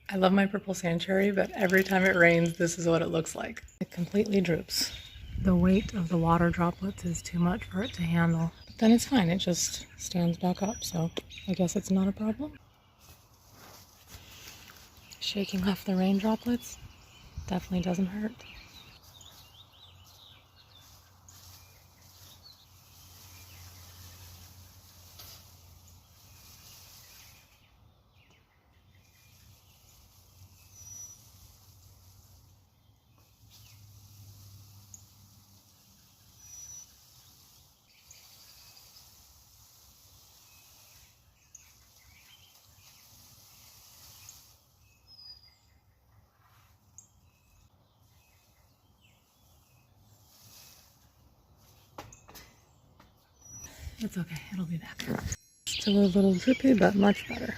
I love my purple sand cherry, but every time it rains, this is what it looks like. It completely droops. The weight of the water droplets is too much for it to handle. But then it's fine, it just stands back up, so I guess it's not a problem. Shaking off the rain droplets definitely doesn't hurt. It's okay, it'll be back. Still a little drippy, but much better.